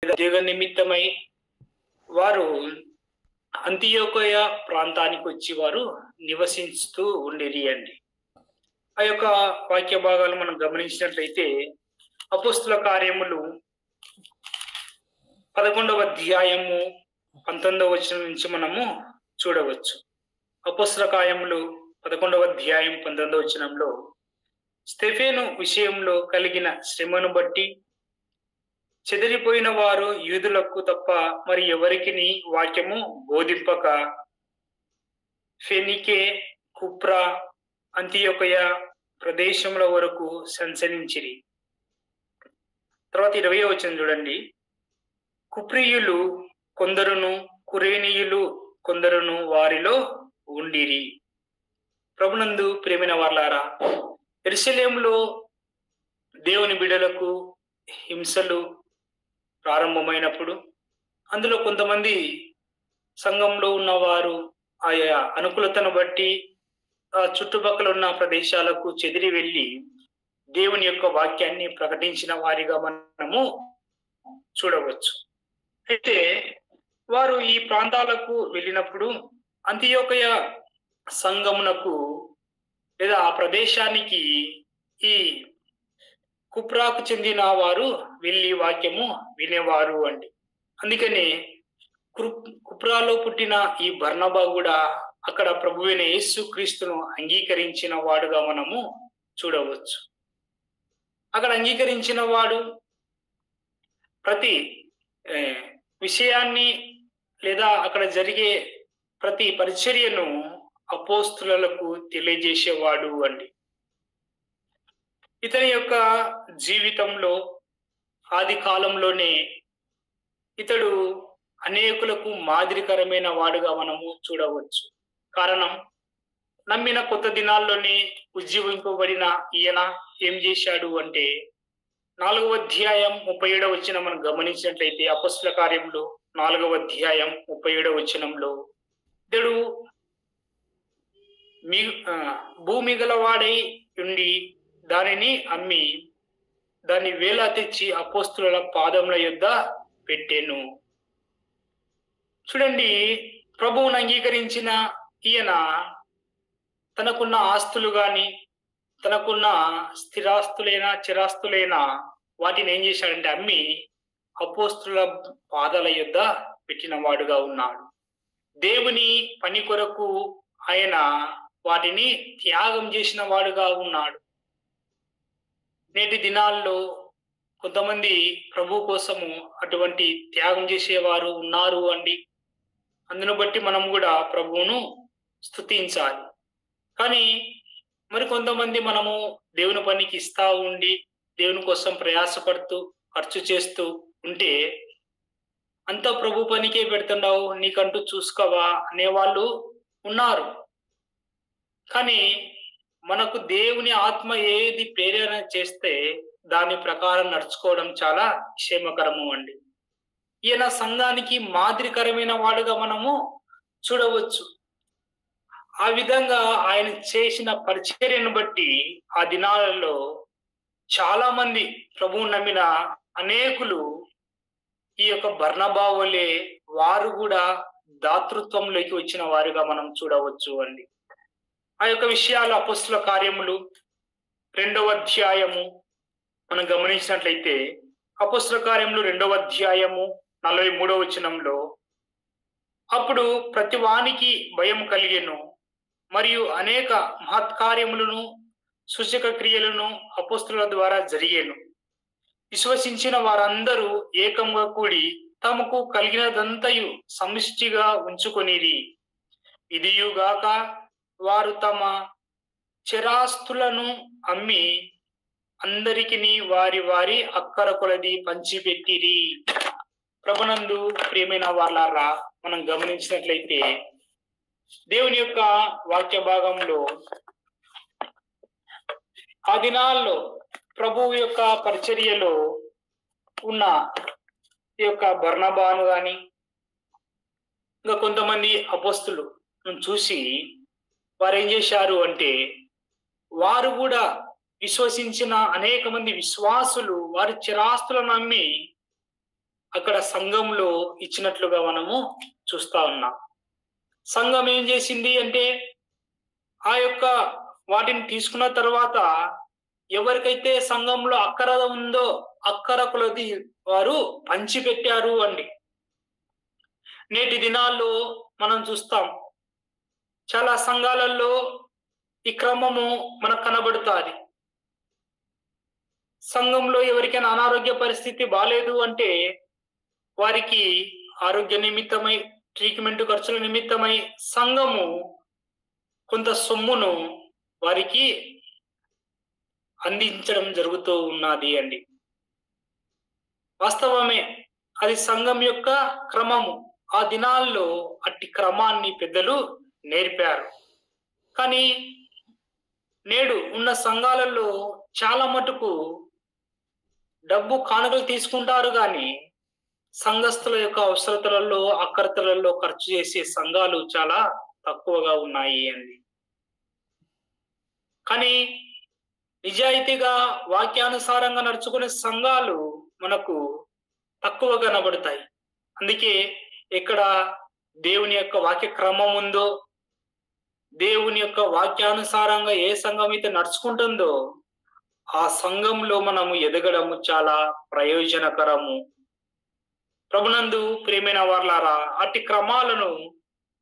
ఉద్యోగ నిమిత్తమై వారు అంతియోకయ ప్రాంతానికి వచ్చి వారు నివసిస్తూ ఉండిరి అండి. ఆ యొక్క వాక్య భాగాలు మనం గమనించినట్లయితే అపోస్తుల కార్యములు 11వ అధ్యాయము 19వ వచనం నుంచి మనము చూడవచ్చు. అపోస్తుల కార్యములు 11వ అధ్యాయం 19వ వచనంలో స్టెఫెను విషయంలో కలిగిన శ్రమను బట్టి చెదిరిపోయిన వారు యూదులకు తప్ప మరి ఎవరికిని వాక్యము బోధింపక ఫెనికే, కుప్రా, అంతియోకయ ప్రదేశముల వరకు సంచరించిరి. తర్వాత 20వ వచనం చూడండి. కుప్రియులు కొందరును కురేనీయులు కొందరును వారిలో ఉండిరి. ప్రభునందు ప్రియమైన వారలారా, యెరూషలేములో దేవుని బిడ్డలకు హింసలు ప్రారంభమైనప్పుడు అందులో కొంతమంది సంఘంలో ఉన్నవారు ఆయా అనుకూలతను బట్టి ఆ చుట్టుపక్కల ఉన్న ప్రదేశాలకు చెదిరి వెళ్ళి దేవుని యొక్క వాక్యాన్ని ప్రకటించిన వారిగా మనము చూడవచ్చు. అయితే వారు ఈ ప్రాంతాలకు వెళ్ళినప్పుడు అంతియోకయ సంఘమునకు లేదా ఆ ప్రదేశానికి ఈ కుప్రాకు చెందిన వారు వెళ్ళి వాక్యము వినేవారు అండి. అందుకనే కుప్రాలో పుట్టిన ఈ బర్నబా కూడా అక్కడ ప్రభువైన యేసు క్రీస్తును అంగీకరించిన వాడుగా మనము చూడవచ్చు. అక్కడ అంగీకరించిన వాడు ప్రతి విషయాన్ని లేదా అక్కడ జరిగే ప్రతి పరిచర్యను అపోస్తులకు తెలియజేసేవాడు అండి. ఇతని యొక్క జీవితంలో ఆది కాలంలోనే ఇతడు అనేకులకు మాదిరికరమైన వాడుగా మనము చూడవచ్చు. కారణం, నమ్మిన కొత్త దినాల్లోనే ఉజ్జీవింపబడిన ఈయన ఏం చేశాడు అంటే 4వ అధ్యాయం 37వ వచనం మనం గమనించినట్లయితే అపోస్తుల కార్యములు 4వ అధ్యాయం 37వ వచనంలో ఇతడు భూమి గలవాడై ఉండి దానిని అమ్మి దాన్ని వేలా తెచ్చి అపోస్తుల పాదముల యొద్ద పెట్టెను. చూడండి, ప్రభువును అంగీకరించిన ఈయన తనకున్న ఆస్తులు గాని తనకున్న స్థిరాస్తులైనా చిరాస్తులైనా వాటిని ఏం చేశాడంటే అమ్మి అపోస్తుల పాదాల యొద్ద పెట్టిన వాడుగా ఉన్నాడు. దేవుని పని కొరకు ఆయన వాటిని త్యాగం చేసిన వాడుగా ఉన్నాడు. నేటి దినాల్లో కొంతమంది ప్రభు కోసము అటువంటి త్యాగం చేసేవారు ఉన్నారు అండి. అందును బట్టి మనం కూడా ప్రభువును స్తుతించాలి. కానీ మరి కొంతమంది మనము దేవుని పనికి ఇస్తా ఉండి దేవుని కోసం ప్రయాసపడుతూ ఖర్చు చేస్తూ ఉంటే అంతా ప్రభు పనికే పెడుతున్నావు, నీకంటూ చూసుకోవా అనేవాళ్ళు ఉన్నారు. కానీ మనకు దేవుని ఆత్మ ఏది ప్రేరణ చేస్తే దాని ప్రకారం నడుచుకోవడం చాలా క్షేమకరము అండి. ఈయన సంఘానికి మాదిరికరమైన వాడుగా మనము చూడవచ్చు. ఆ విధంగా ఆయన చేసిన పరిచర్యను బట్టి ఆ దినాలలో చాలా మంది ప్రభువు నమ్మిన అనేకులు ఈ యొక్క బర్నబా వలె వారు కూడా దాతృత్వంలోకి వచ్చిన వారుగా మనం చూడవచ్చు అండి. ఆ యొక్క విషయాలు అపోస్తుల కార్యములు 2వ అధ్యాయము మనం గమనించినట్లయితే అపోస్తుల కార్యములు 2వ అధ్యాయము 43వ వచనంలో అప్పుడు ప్రతి వానికి భయం కలిగెను మరియు అనేక మహత్కార్యములను సూచక క్రియలను అపోస్తుల ద్వారా జరిగేను. విశ్వసించిన వారందరూ ఏకంగా కూడి తమకు కలిగినదంతయు సమిష్టిగా ఉంచుకొనిరి. ఇదియుగాక వారు తమ చిరాస్తులను అమ్మి అందరికిని వారి వారి అక్కర కొలది పంచిపెట్టిరి. ప్రభునందు ప్రియమైన వారలారా, మనం గమనించినట్లయితే దేవుని యొక్క వాక్య భాగంలో ఆ దినాల్లో ప్రభువు యొక్క పరిచర్యలో ఉన్న ఈ యొక్క బర్నబాను గాని ఇంకా కొంతమంది అపోస్తులు చూసి వారు ఏం చేశారు అంటే వారు కూడా విశ్వసించిన అనేక మంది విశ్వాసులు వారి చిరాస్తులను అమ్మి అక్కడ సంఘంలో ఇచ్చినట్లుగా మనము చూస్తా ఉన్నాం. సంఘం ఏం చేసింది అంటే ఆ యొక్క వాటిని తీసుకున్న తర్వాత ఎవరికైతే సంఘంలో అక్కర ఉందో అక్కర కొలది వారు పంచిపెట్టారు అండి. నేటి దినాల్లో మనం చూస్తాం చాలా సంఘాలలో ఈ క్రమము మనకు కనబడుతుంది. సంఘంలో ఎవరికైనా అనారోగ్య పరిస్థితి బాలేదు అంటే వారికి ఆరోగ్య నిమిత్తమై ట్రీట్మెంట్ ఖర్చుల నిమిత్తమై సంఘము కొంత సొమ్మును వారికి అందించడం జరుగుతూ ఉన్నది అండి. వాస్తవమే, అది సంఘం యొక్క క్రమము. ఆ దినాల్లో అట్టి క్రమాన్ని పెద్దలు నేర్పారు. కానీ నేడు ఉన్న సంఘాలలో చాలా మటుకు డబ్బు కానుకలు తీసుకుంటారు కానీ సంఘస్థుల యొక్క అవసరతలలో అక్కరతలలో ఖర్చు చేసే సంఘాలు చాలా తక్కువగా ఉన్నాయి అండి. కానీ నిజాయితీగా వాక్యానుసారంగా నడుచుకునే సంఘాలు మనకు తక్కువ కనబడతాయి. అందుకే ఇక్కడ దేవుని యొక్క వాక్య క్రమం ఉందో, దేవుని యొక్క వాక్యానుసారంగా ఏ సంఘం అయితే నడుచుకుంటుందో ఆ సంఘంలో మనము ఎదగడము చాలా ప్రయోజనకరము. ప్రభునందు ప్రియమైన వారలారా, అట్టి క్రమాలను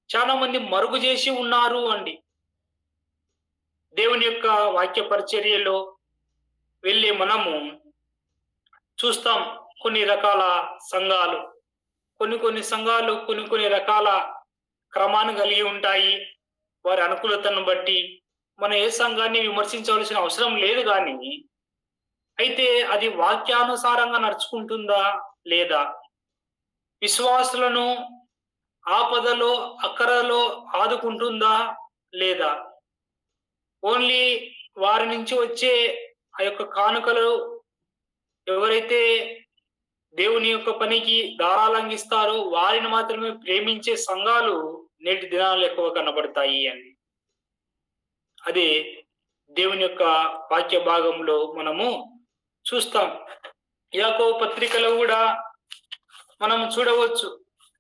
చాలా మంది మరుగు చేసి ఉన్నారు అండి. దేవుని యొక్క వాక్య పరిచర్యలో వెళ్ళి మనము చూస్తాం కొన్ని రకాల సంఘాలు, కొన్ని సంఘాలు కొన్ని రకాల క్రమాన్ని కలిగి ఉంటాయి. వారి అనుకూలతను బట్టి మనం ఏ సంఘాన్ని విమర్శించవలసిన అవసరం లేదు. కానీ అయితే అది వాక్యానుసారంగా నడుచుకుంటుందా లేదా, విశ్వాసులను ఆపదలో అక్కరలో ఆదుకుంటుందా లేదా, ఓన్లీ వారి నుంచి వచ్చే ఆ యొక్క కానుకలు ఎవరైతే దేవుని యొక్క పనికి దారాలంగిస్తారో వారిని మాత్రమే ప్రేమించే సంఘాలు నేటి దినాలు ఎక్కువ కనబడతాయి అండి. అదే దేవుని యొక్క వాక్య భాగంలో మనము చూస్తాం. యాకోబు పత్రికలో కూడా మనం చూడవచ్చు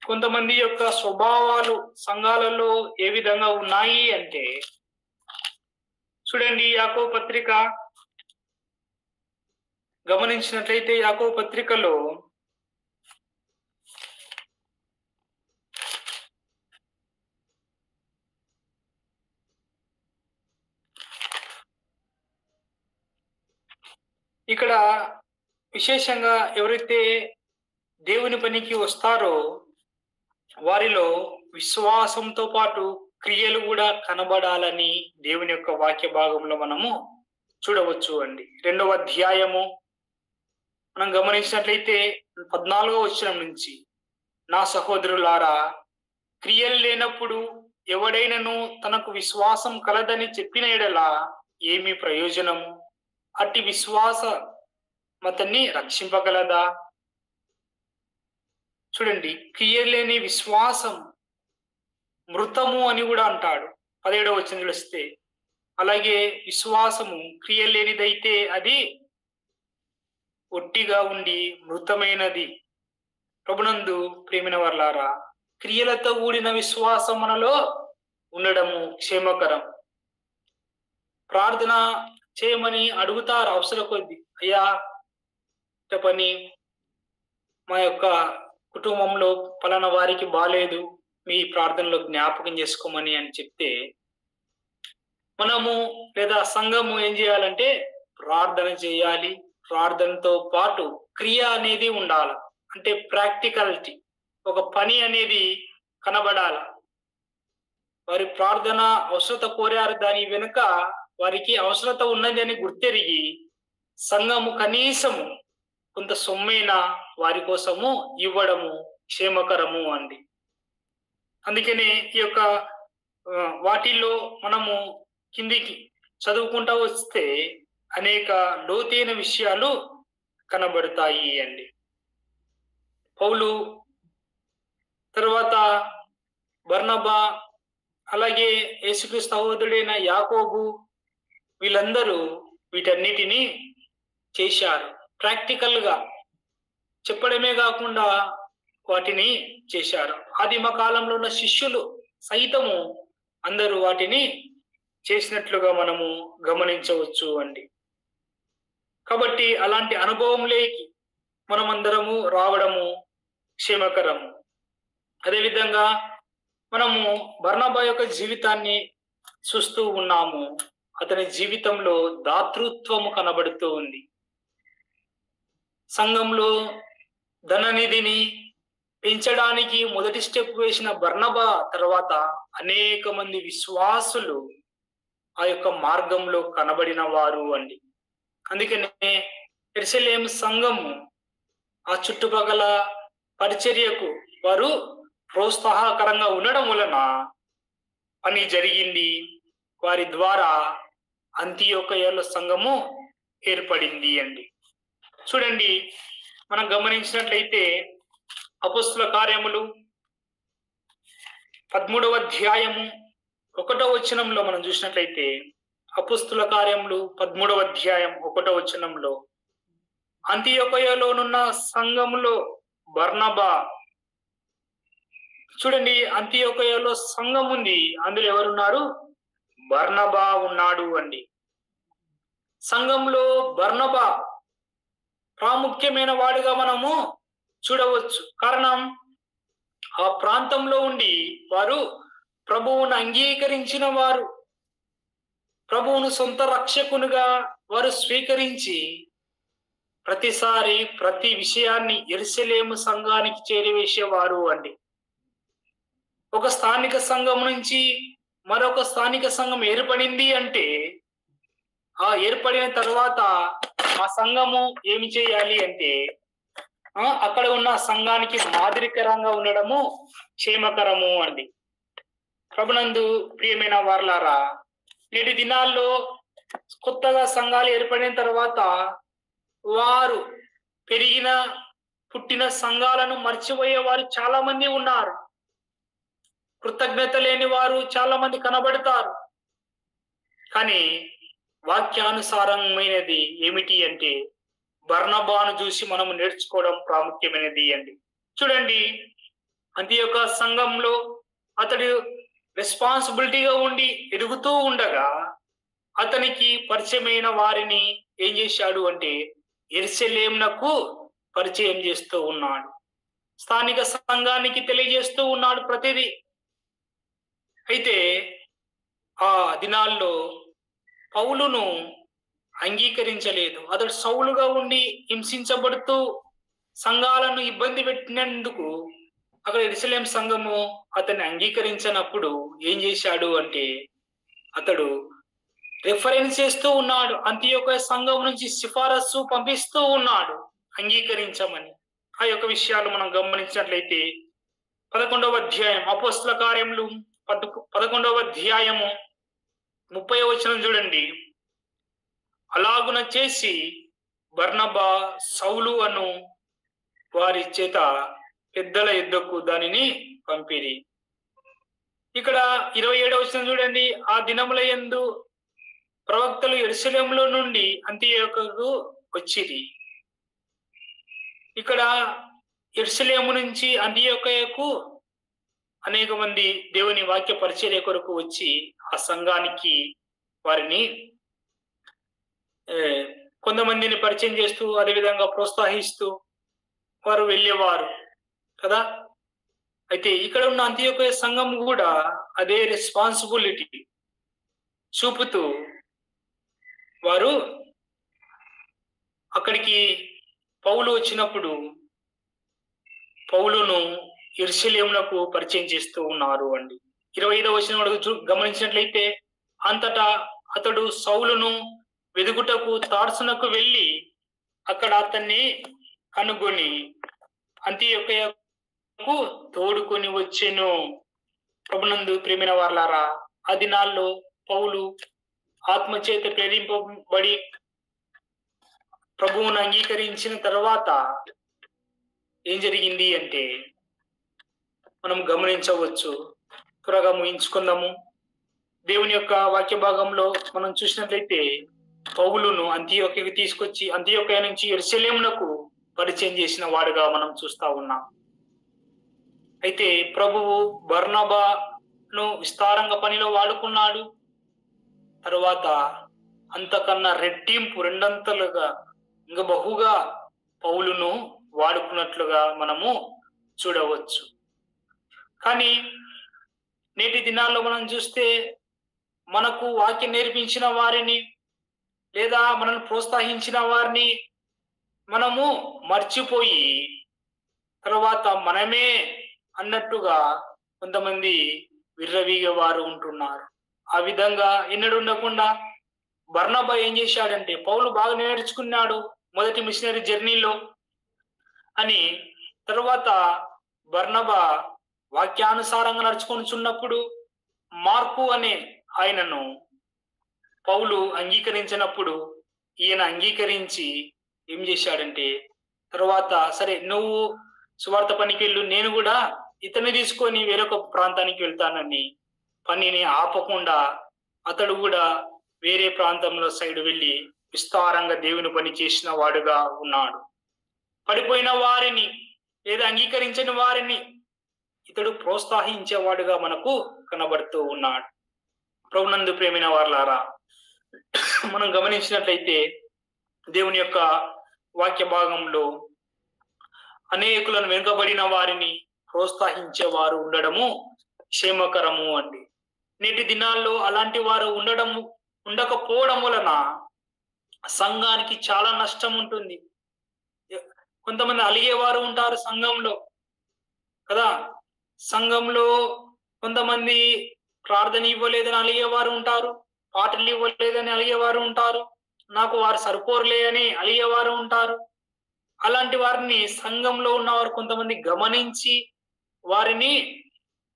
కొంతమంది యొక్క స్వభావాలు సంఘాలలో ఏ విధంగా ఉన్నాయి అంటే, చూడండి యాకోబు పత్రిక గమనించినట్లయితే యాకోబు పత్రికలో ఇక్కడ విశేషంగా ఎవరైతే దేవుని పనికి వస్తారో వారిలో విశ్వాసంతో పాటు క్రియలు కూడా కనబడాలని దేవుని యొక్క వాక్య భాగంలో మనము చూడవచ్చు అండి. 2వ అధ్యాయము మనం గమనించినట్లయితే 14వ వచనం నుంచి, నా సహోదరులారా, క్రియలు లేనప్పుడు ఎవడైనను తనకు విశ్వాసం కలదని చెప్పిన ఎడలా ఏమి ప్రయోజనము? అట్టి విశ్వాసం అతన్ని రక్షింపగలదా? చూడండి, క్రియలేని విశ్వాసం మృతము అని కూడా అంటాడు 17వ వచనంలో వస్తే. అలాగే విశ్వాసము క్రియలేనిదైతే అది ఒట్టిగా ఉండి మృతమైనది. ప్రభునందు ప్రేమిన వర్లారా, క్రియలతో కూడిన విశ్వాసం మనలో ఉండడము క్షేమకరం. ప్రార్థన చేయమని అడుగుతారు అవసర కొద్ది, అయ్యా పని మా యొక్క కుటుంబంలో పలానా వారికి బాలేదు, మీ ప్రార్థనలో జ్ఞాపకం చేసుకోమని అని చెప్తే మనము లేదా సంఘము ఏం చేయాలంటే ప్రార్థన చేయాలి. ప్రార్థనతో పాటు క్రియ అనేది ఉండాలి. అంటే ప్రాక్టికాలిటీ, ఒక పని అనేది కనబడాలి. వారి ప్రార్థన అవసరత కోరారు, దాని వెనుక వారికి అవసరత ఉన్నది అని గుర్తెరిగి సంఘము కనీసము కొంత సొమ్మైనా వారి కోసము ఇవ్వడము క్షేమకరము అండి. అందుకనే ఈ యొక్క వాటిల్లో మనము కిందికి చదువుకుంటా వస్తే అనేక లోతైన విషయాలు కనబడతాయి అండి. పౌలు తర్వాత బర్నబా, అలాగే యేసుక్రీస్తు సహోదరుడైన యాకోబు, వీళ్ళందరూ వీటన్నిటినీ చేశారు. ప్రాక్టికల్ గా చెప్పడమే కాకుండా వాటిని చేశారు. ఆదిమ కాలంలో ఉన్న శిష్యులు సైతము అందరూ వాటిని చేసినట్లుగా మనము గమనించవచ్చు అండి. కాబట్టి అలాంటి అనుభవంలోకి మనమందరము రావడము క్షేమకరము. అదేవిధంగా మనము బర్నబా యొక్క జీవితాన్ని చూస్తూ ఉన్నాము. అతని జీవితంలో దాతృత్వము కనబడుతూ ఉంది. సంఘంలో ధననిధిని పెంచడానికి మొదటి స్టెప్ వేసిన బర్నబా తర్వాత అనేక మంది విశ్వాసులు ఆ యొక్క మార్గంలో కనబడిన వారు అండి. అందుకనే యెరూషలేము సంఘము ఆ చుట్టుపక్కల పరిచర్యకు వారు ప్రోత్సాహకరంగా ఉండడం వలన పని జరిగింది. వారి ద్వారా అంతియోకయలో సంఘము ఏర్పడింది అండి. చూడండి, మనం గమనించినట్లయితే అపొస్తలుల కార్యములు 13వ అధ్యాయము 1వ వచనంలో మనం చూసినట్లయితే, అపొస్తలుల కార్యములు 13వ అధ్యాయం 1వ వచనంలో, అంతియోకయలోనున్న సంఘములో బర్నబా, చూడండి, అంతియోకయలో సంఘం ఉంది, అందులో ఎవరున్నారు? బర్నబా ఉన్నాడు అండి. సంఘంలో బర్నబా ప్రాముఖ్యమైన వాడిగా మనము చూడవచ్చు. కారణం, ఆ ప్రాంతంలో ఉండి వారు ప్రభువును అంగీకరించిన వారు, ప్రభువును సొంత రక్షకునిగా వారు స్వీకరించి ప్రతిసారి ప్రతి విషయాన్ని యెరూషలేము సంఘానికి చేరవేసేవారు అండి. ఒక స్థానిక సంఘం నుంచి మరొక స్థానిక సంఘం ఏర్పడింది అంటే, ఆ ఏర్పడిన తర్వాత ఆ సంఘము ఏమి చేయాలి అంటే, అక్కడ ఉన్న సంఘానికి మాదిరికరంగా ఉండడము క్షేమకరము అండి. ప్రభునందు ప్రియమైన వారలారా, నేటి దినాల్లో కొత్తగా సంఘాలు ఏర్పడిన తర్వాత వారు పుట్టిన సంఘాలను మర్చిపోయే వారు చాలా మంది ఉన్నారు. కృతజ్ఞత లేని వారు చాలా మంది కనబడతారు. కానీ వాక్యానుసారమైనది ఏమిటి అంటే, బర్నబాను చూసి మనము నేర్చుకోవడం ప్రాముఖ్యమైనది అండి. చూడండి, అంతియోక సంఘంలో అతడు రెస్పాన్సిబిలిటీగా ఉండి ఎదుగుతూ ఉండగా అతనికి పరిచయమైన వారిని ఏం చేశాడు అంటే యెరూషలేమునకు పరిచయం చేస్తూ ఉన్నాడు. స్థానిక సంఘానికి తెలియజేస్తూ ఉన్నాడు ప్రతిదీ. అయితే ఆ దినాల్లో పౌలును అంగీకరించలేదు. అతడు సౌలుగా ఉండి హింసించబడుతూ సంఘాలను ఇబ్బంది పెట్టినందుకు అక్కడ యెరూషలేము సంఘము అతన్ని అంగీకరించినప్పుడు ఏం చేశాడు అంటే, అతడు రెఫరెన్స్ చేస్తూ ఉన్నాడు. అంతియోక సంఘం నుంచి సిఫారసు పంపిస్తూ ఉన్నాడు అంగీకరించమని. ఆ యొక్క విషయాలు మనం గమనించినట్లయితే 11వ అధ్యాయం అపొస్తలుల కార్యములు 11వ అధ్యాయము 30వ వచనం చూడండి. అలాగున చేసి బర్నబా సౌలు అను వారి చేత పెద్దల యుద్ధకు దానిని పంపిరి. ఇక్కడ 27వ వచనం చూడండి. ఆ దినముల యందు ప్రవక్తలు యెరూషలేములో నుండి అంతియోకకు వచ్చిరి. ఇక్కడ యెరూషలేము నుంచి అంతియోకయకు అనేక మంది దేవుని వాక్య పరిచర్య కొరకు వచ్చి ఆ సంఘానికి వారిని కొంతమందిని పరిచయం చేస్తూ అదేవిధంగా ప్రోత్సహిస్తూ వారు వెళ్ళేవారు కదా. అయితే ఇక్కడ ఉన్న అంతియోకయ సంఘం కూడా అదే రెస్పాన్సిబిలిటీ చూపుతూ వారు అక్కడికి పౌలు వచ్చినప్పుడు పౌలును యెరూషలేమునకు పరిచయం చేస్తూ ఉన్నారు అండి. 25వ వచనం గమనించినట్లయితే, అంతటా అతడు సౌలును వెదుగుటకు తార్సునకు వెళ్ళి అక్కడ అతన్ని కనుగొని అంతియోకయకు తోడుకొని వచ్చెను. ప్రభునందు ప్రియమైన వారలారా, ఆ దినాల్లో పౌలు ఆత్మచేత ప్రేరింపబడి ప్రభువును అంగీకరించిన తర్వాత ఏం జరిగింది అంటే మనం గమనించవచ్చు. త్వరగా ముగించుకుందాము. దేవుని యొక్క వాక్య భాగంలో మనం చూసినట్లయితే పౌలును అంతియోకయకు తీసుకొచ్చి అంతియోకయ నుంచి యెరూషలేమునకు పరిచయం చేసిన వాడుగా మనం చూస్తా ఉన్నాం. అయితే ప్రభువు బర్నబాను విస్తారంగా పనిలో వాడుకున్నాడు. తరువాత అంతకన్నా రెట్టింపు రెండంతలుగా ఇంకా బహుగా పౌలును వాడుకున్నట్లుగా మనము చూడవచ్చు. కానీ నేటి దినాల్లో మనం చూస్తే మనకు వాక్యం నేర్పించిన వారిని లేదా మనల్ని ప్రోత్సహించిన వారిని మనము మర్చిపోయి తర్వాత మనమే అన్నట్టుగా కొంతమంది విర్రవీగే వారు ఉంటున్నారు. ఆ విధంగా ఎన్నడూ ఉండకుండా బర్నబా ఏం చేశాడంటే, పౌలు బాగా నేర్చుకున్నాడు మొదటి మిషనరీ జర్నీలో అని, తర్వాత బర్నబా వాక్యానుసారంగా నడుచుకొనిచున్నప్పుడు మార్కు అనే ఆయనను పౌలు అంగీకరించినప్పుడు ఈయన అంగీకరించి ఏం చేశాడంటే, తర్వాత సరే నువ్వు సువార్త పనికి వెళ్ళు, నేను కూడా ఇతన్ని తీసుకొని వేరొక ప్రాంతానికి వెళ్తానని పనిని ఆపకుండా అతడు కూడా వేరే ప్రాంతంలో సైడ్ వెళ్ళి విస్తారంగా దేవుని పని చేసిన వాడుగా ఉన్నాడు. పడిపోయిన వారిని లేదా అంగీకరించని వారిని ఇతడు ప్రోత్సహించేవాడుగా మనకు కనబడుతూ ఉన్నాడు. ప్రభునందు ప్రేమైన వారలారా, మనం గమనించినట్లయితే దేవుని యొక్క వాక్య భాగంలో అనేకులను వెనుకబడిన వారిని ప్రోత్సహించేవారు ఉండడము క్షేమకరము అండి. నేటి దినాల్లో అలాంటి వారు ఉండకపోవడం వలన సంఘానికి చాలా నష్టం ఉంటుంది. కొంతమంది అలిగేవారు ఉంటారు సంఘంలో కదా. సంఘంలో కొంతమంది ప్రార్థన ఇవ్వలేదని అలిగేవారు ఉంటారు, పాటలు ఇవ్వలేదని అలిగేవారు ఉంటారు, నాకు వారు సరిపోరులే అని అలిగేవారు ఉంటారు. అలాంటి వారిని సంఘంలో ఉన్నవారు కొంతమంది గమనించి వారిని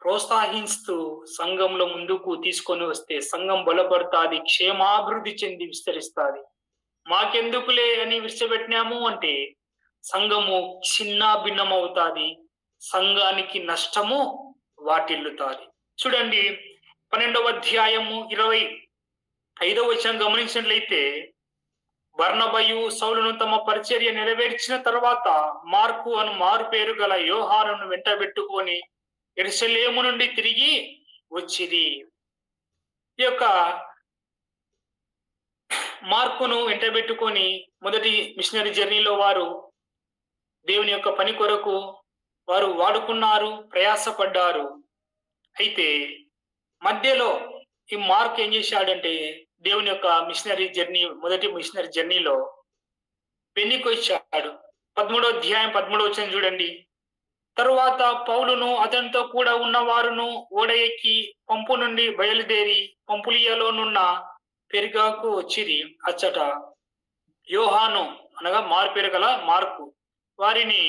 ప్రోత్సహిస్తూ సంఘంలో ముందుకు తీసుకొని వస్తే సంఘం బలపడుతుంది, క్షేమాభివృద్ధి చెంది విస్తరిస్తుంది. మాకెందుకులే అని విడిచిపెట్టినాము అంటే సంఘము చిన్న భిన్నం అవుతుంది, సంఘానికి నష్టము వాటిల్లుతుంది. చూడండి 12వ అధ్యాయము 25వ వచనం గమనించినట్లయితే, బర్నబయు సౌలును తమ పరిచర్య నెరవేర్చిన తర్వాత మార్కు అను మారు పేరు గల యోహానును వెంటబెట్టుకొని యెరూషలేము నుండి తిరిగి వచ్చిరి. ఈ యొక్క మార్కును వెంటబెట్టుకొని మొదటి మిషనరీ జర్నీలో వారు దేవుని యొక్క పని కొరకు వారు వాడుకున్నారు, ప్రయాసపడ్డారు. అయితే మధ్యలో ఈ మార్క్ ఏం చేశాడంటే, దేవుని యొక్క మిషనరీ జర్నీ మొదటి మిషనరీ జర్నీలో పెళ్లికొచ్చాడు. 13వ అధ్యాయం 13వ వచనం చూడండి. తరువాత పౌలును అతనితో కూడా ఉన్న వారును ఓడ ఎక్కి పంపు నుండి బయలుదేరి పంపులియలోనున్న పెరిగాకు వచ్చిరి. అచ్చట యోహాను అనగా మారు పేరు గల మార్కు వారిని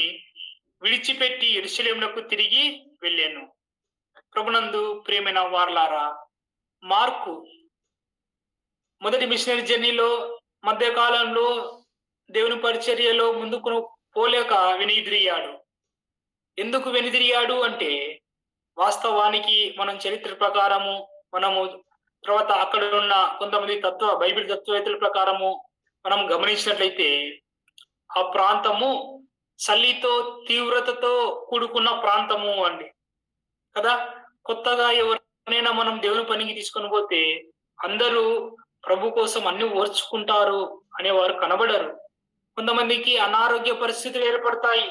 విడిచిపెట్టి యెరూషలేమునకు తిరిగి వెళ్ళాను. ప్రభునందు ప్రియమైన వారలారా, మార్కు మొదటి మిషనరీ జర్నీలో మధ్యకాలంలో దేవుని పరిచర్యలో ముందుకు పోలేక వెనుదిరిగాడు. ఎందుకు వెనుదిరిగాడు అంటే, వాస్తవానికి మనం చరిత్ర ప్రకారము మనము తర్వాత అక్కడ ఉన్న కొంతమంది బైబిల్ తత్వవేత్తల ప్రకారము మనం గమనించినట్లయితే ఆ ప్రాంతము చలితో తీవ్రతతో కూడుకున్న ప్రాంతము అండి కదా. కొత్తగా ఎవరైనా మనం దేవుని పనికి తీసుకొని పోతే అందరూ ప్రభు కోసం అన్ని ఓర్చుకుంటారు అనేవారు కనబడరు. కొంతమందికి అనారోగ్య పరిస్థితులు ఏర్పడతాయి.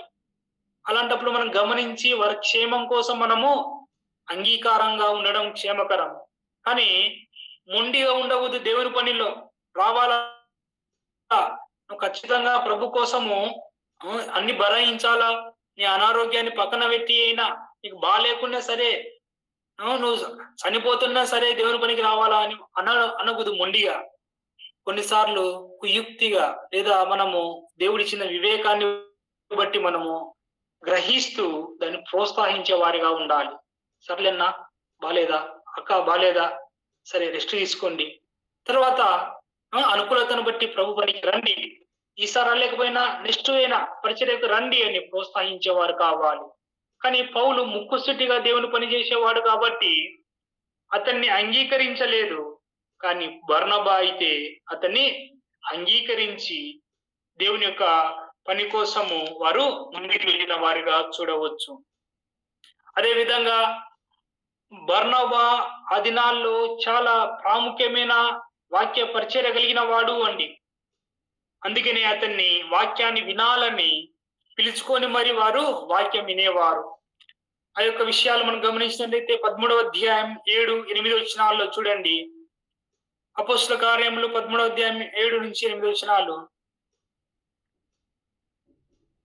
అలాంటప్పుడు మనం గమనించి వారి క్షేమం కోసం మనము అంగీకారంగా ఉండడం క్షేమకరం. కానీ మొండిగా ఉండవద్దు. దేవుని పనిలో రావాలా, నువ్వు ఖచ్చితంగా ప్రభు కోసము అన్ని భరాయించాలా. నీ అనారోగ్యాన్ని పక్కన పెట్టి అయినా, నీకు బాగాలేకున్నా సరే, నువ్వు చనిపోతున్నా సరే దేవుని పనికి రావాలా అని అనకూడదు మొండిగా. కొన్నిసార్లు కుయుక్తిగా లేదా మనము దేవుడిచ్చిన వివేకాన్ని బట్టి మనము గ్రహిస్తూ దాన్ని ప్రోత్సహించే వారిగా ఉండాలి. సర్లేనా, బాలేదా, అక్క బాలేదా, సరే రెస్ట్ తీసుకోండి, తర్వాత అనుకూలతను బట్టి ప్రభు పనికి రండి, ఈసారి లేకపోయినా నెక్స్ట్ అయినా పరిచర్యకు రండి అని ప్రోత్సహించేవారు కావాలి. కానీ పౌలు ముక్కుసూటిగా దేవుని పని చేసేవాడు కాబట్టి అతన్ని అంగీకరించలేదు. కానీ బర్నబా అయితే అతన్ని అంగీకరించి దేవుని యొక్క పని కోసము వారు ముందుకు వెళ్ళిన వారిగా చూడవచ్చు. అదే విధంగా బర్నబా ఆ దినాల్లో చాలా ప్రాముఖ్యమైన వాక్య పరిచర్య కలిగిన వాడు అండి. అందుకనే అతన్ని వాక్యాన్ని వినాలని పిలుచుకొని మరి వారు వాక్యం వినేవారు. ఆ యొక్క విషయాలు మనం గమనించినట్లయితే 13వ అధ్యాయం 7, 8 వచనాల్లో చూడండి. అపోస్తల కార్యములు 13వ అధ్యాయం 7-8 వచనాలు.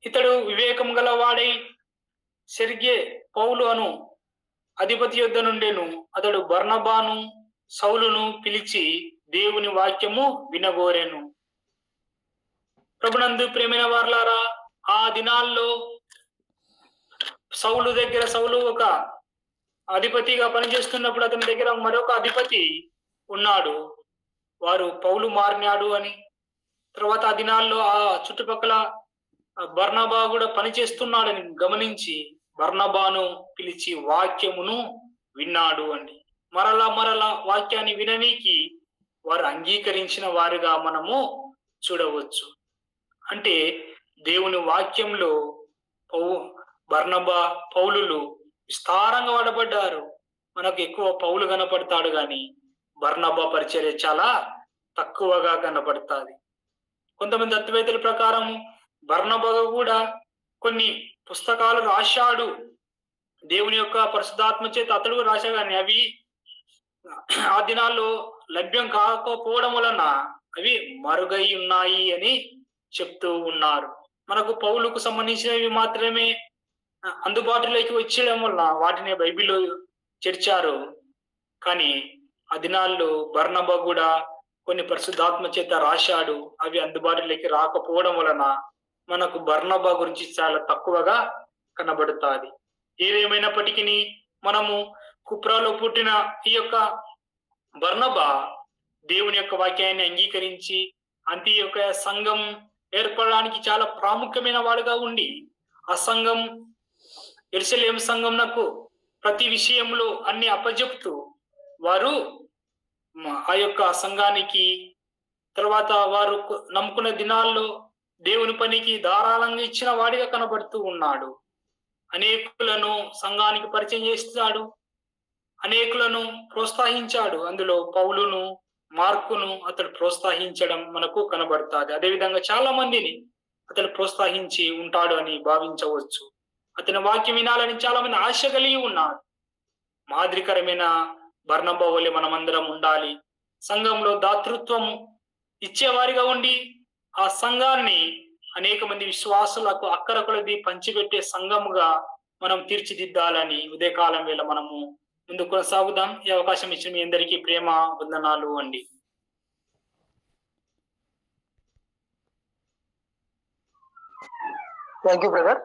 ఇతడు వివేకం గలవాడై సెర్గే పౌలు అను అధిపతి యొద్ద నుండెను. అతడు బర్నబాను సౌలును పిలిచి దేవుని వాక్యము వినగోరెను. ప్రభునందు ప్రేమైన వారలారా, ఆ దినాల్లో సౌలు ఒక అధిపతిగా పనిచేస్తున్నప్పుడు అతని దగ్గర మరొక అధిపతి ఉన్నాడు. వారు పౌలు మారినాడు అని, తర్వాత ఆ దినాల్లో ఆ చుట్టుపక్కల బర్నబా కూడా పనిచేస్తున్నాడని గమనించి బర్నబాను పిలిచి వాక్యమును విన్నాడు అండి. మరలా వాక్యాన్ని విననీకి వారు అంగీకరించిన వారుగా మనము చూడవచ్చు. అంటే దేవుని వాక్యంలో బర్నబా పౌలులు విస్తారంగా వాడబడ్డారు. మనకు ఎక్కువ పౌలు కనపడతాడు కానీ బర్నబా పరిచర్య చాలా తక్కువగా కనపడుతుంది. కొంతమంది అద్వైతుల ప్రకారం బర్నబా కూడా కొన్ని పుస్తకాలు రాశాడు, దేవుని యొక్క పరిశుద్ధాత్మ చేత అతడు రాశాడు, కానీ అవి ఆ దినాల్లో లభ్యం కాకపోవడం వలన అవి మరుగై ఉన్నాయి అని చెప్తూ ఉన్నారు. మనకు పౌలుకు సంబంధించినవి మాత్రమే అందుబాటులోకి వచ్చేయడం వల్ల వాటిని బైబిల్లో చేర్చారు. కానీ ఆ దినాల్లో బర్నబా కూడా కొన్ని పరిశుద్ధాత్మ చేత రాశాడు, అవి అందుబాటులోకి రాకపోవడం వలన మనకు బర్నబా గురించి చాలా తక్కువగా కనబడుతుంది. ఏదేమైనప్పటికీ మనము కుప్రాలో పుట్టిన ఈ యొక్క బర్నబా దేవుని యొక్క వాక్యాన్ని అంగీకరించి అంతియొక్క సంఘం ఏర్పడడానికి చాలా ప్రాముఖ్యమైన వాడుగా ఉండి, ఆ సంఘం యెరూషలేము సంఘంనకు ప్రతి విషయంలో అన్ని అప్పజెప్తూ వారు ఆ యొక్క సంఘానికి తర్వాత వారు నమ్ముకున్న దినాల్లో దేవుని పనికి ధారాళంగా ఇచ్చిన వాడిగా కనబడుతూ ఉన్నాడు. అనేకులను సంఘానికి పరిచయం చేస్తాడు, అనేకులను ప్రోత్సహించాడు. అందులో పౌలును మార్కును అతడు ప్రోత్సహించడం మనకు కనబడుతుంది. అదేవిధంగా చాలా మందిని అతడు ప్రోత్సహించి ఉంటాడు అని భావించవచ్చు. అతని వాక్యం వినాలని చాలా మంది ఆశ కలిగి ఉన్నారు. మాదిరికరమైన బర్నబా వలె మనమందరం ఉండాలి. సంఘంలో దాతృత్వము ఇచ్చేవారిగా ఉండి ఆ సంఘాన్ని అనేక మంది విశ్వాసులకు అక్కర కొలది పంచిపెట్టే సంఘముగా మనం తీర్చిదిద్దాలని ఉదయకాలం వేళ మనము ముందుకు కొనసాగుదాం. ఈ అవకాశం ఇచ్చిన మీ అందరికీ ప్రేమ వందనాలు అండి. Thank you brother.